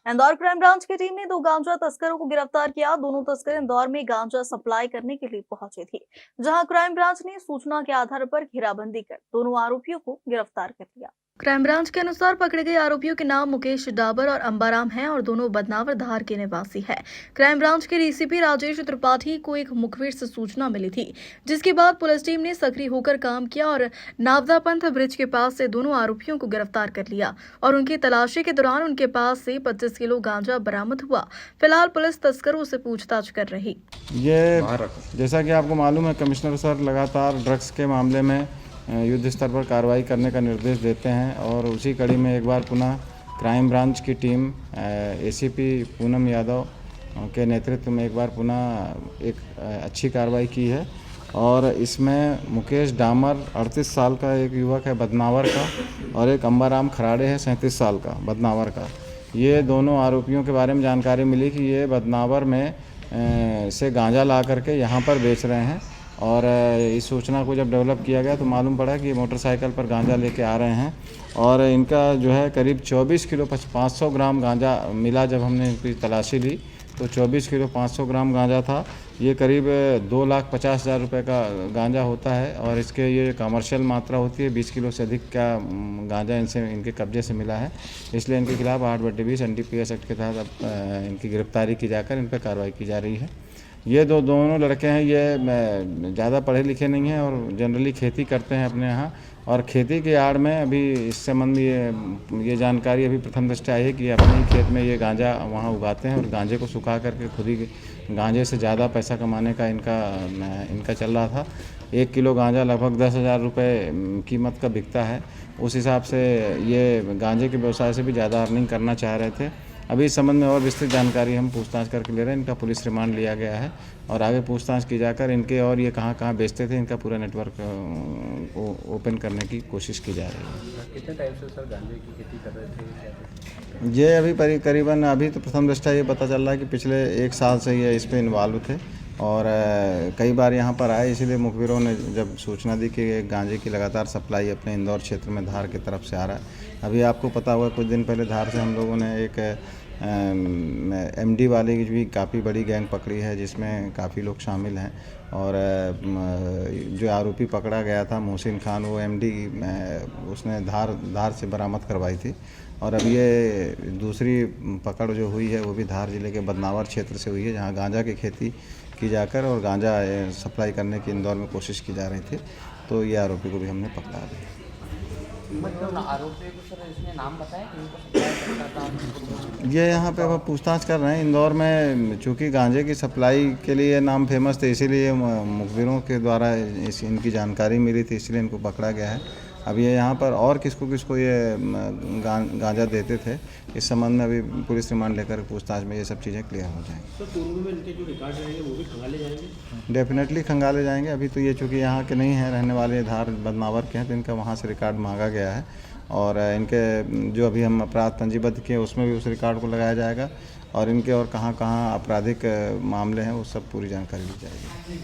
Indore crime branch की team ने 2 गांजा तस्करों को गिरफ्तार किया। दोनों तस्कर इंदौर में गांजा सप्लाई करने के लिए पहुंचे थे, जहां क्राइम ब्रांच ने सूचना के आधार पर घेराबंदी कर दोनों आरोपियों को गिरफ्तार कर लिया। क्राइम ब्रांच के अनुसार पकड़े गए आरोपियों के नाम मुकेश डाबर और अंबाराम हैं और दोनों बदनावर धार के निवासी हैं। क्राइम ब्रांच के डीसीपी राजेश त्रिपाठी को एक मुखबिर से सूचना मिली थी, जिसके बाद पुलिस टीम ने सक्रिय होकर काम किया और नावदापंथ ब्रिज के पास से दोनों आरोपियों को गिरफ्तार कर लिया और उनकी तलाशी के दौरान उनके पास से 25 किलो गांजा बरामद हुआ। फिलहाल पुलिस तस्करों से पूछताछ कर रही। ये जैसा कि आपको मालूम है, कमिश्नर सर लगातार ड्रग्स के मामले में युद्ध स्तर पर कार्रवाई करने का निर्देश देते हैं और उसी कड़ी में एक बार पुनः क्राइम ब्रांच की टीम एसीपी पूनम यादव के नेतृत्व में एक बार पुनः एक अच्छी कार्रवाई की है और इसमें मुकेश डामर 38 साल का एक युवक है बदनावर का और एक अंबाराम खराड़े है 37 साल का बदनावर का। ये दोनों आरोपियों के बारे में जानकारी मिली कि ये बदनावर में से गांजा ला करके यहाँ पर बेच रहे हैं और इस सूचना को जब डेवलप किया गया तो मालूम पड़ा कि ये मोटरसाइकिल पर गांजा लेके आ रहे हैं और इनका जो है करीब 24 किलो 500 ग्राम गांजा मिला। जब हमने इनकी तलाशी ली तो 24 किलो 500 ग्राम गांजा था। ये करीब 2,50,000 रुपये का गांजा होता है और इसके ये कमर्शियल मात्रा होती है। 20 किलो से अधिक का गांजा इनके कब्जे से मिला है, इसलिए इनके खिलाफ 8/20 NDPS एक्ट के तहत अब इनकी गिरफ्तारी की जाकर इन पर कार्रवाई की जा रही है। ये दोनों लड़के हैं, ये ज़्यादा पढ़े लिखे नहीं हैं और जनरली खेती करते हैं अपने यहाँ और खेती की आड़ में अभी इस संबंध में ये जानकारी अभी प्रथम दृष्टया आई है कि अपने ही खेत में ये गांजा वहाँ उगाते हैं और गांजे को सुखा करके खुद ही गांजे से ज़्यादा पैसा कमाने का इनका चल रहा था। 1 किलो गांजा लगभग 10,000 रुपये कीमत का बिकता है। उस हिसाब से ये गांजे के व्यवसाय से भी ज़्यादा अर्निंग करना चाह रहे थे। अभी इस संबंध में और विस्तृत जानकारी हम पूछताछ करके ले रहे हैं। इनका पुलिस रिमांड लिया गया है और आगे पूछताछ की जाकर इनके और ये कहाँ बेचते थे इनका पूरा नेटवर्क ओपन करने की कोशिश की जा रही है। कितने टाइम से सर गांजे की खेती कर रहे थे? ये अभी करीबन अभी तो प्रथम दृष्टया ये पता चल रहा है कि पिछले 1 साल से ये इस पर इन्वॉल्व थे और कई बार यहाँ पर आए, इसीलिए मुखबिरों ने जब सूचना दी कि गांजे की लगातार सप्लाई अपने इंदौर क्षेत्र में धार की तरफ से आ रहा है। अभी आपको पता होगा कुछ दिन पहले धार से हम लोगों ने एक MD वाले की भी काफ़ी बड़ी गैंग पकड़ी है, जिसमें काफ़ी लोग शामिल हैं और जो आरोपी पकड़ा गया था मोहसिन खान, वो MD उसने धार से बरामद करवाई थी और अब ये दूसरी पकड़ जो हुई है वो भी धार जिले के बदनावर क्षेत्र से हुई है, जहाँ गांजा की खेती की जाकर और गांजा सप्लाई करने की इंदौर में कोशिश की जा रही थी। तो ये आरोपी को भी हमने पकड़ा दिया। मतलब आरोपी को सर इसने नाम बताया कि इनको सप्लाई करता था? ये यहाँ पे अब पूछताछ कर रहे हैं। इंदौर में चूँकि गांजे की सप्लाई के लिए नाम फेमस थे, इसीलिए मुखबिरों के द्वारा इनकी जानकारी मिली थी, इसलिए इनको पकड़ा गया है। अब ये यहाँ पर और किसको ये गांजा देते थे, इस संबंध में अभी पुलिस रिमांड लेकर पूछताछ में ये सब चीज़ें क्लियर हो जाएंगी। तो पूर्व में इनके जो रिकॉर्ड रहेंगे वो भी खंगाले जाएंगे? डेफिनेटली खंगाले जाएंगे। अभी तो ये चूँकि यहाँ के नहीं हैं, रहने वाले धार बदनावर के हैं, तो इनका वहाँ से रिकॉर्ड मांगा गया है और इनके जो अभी हम अपराध पंजीबद्ध किए उसमें भी उस रिकॉर्ड को लगाया जाएगा और इनके और कहाँ आपराधिक मामले हैं वो सब पूरी जानकारी ली जाएगी।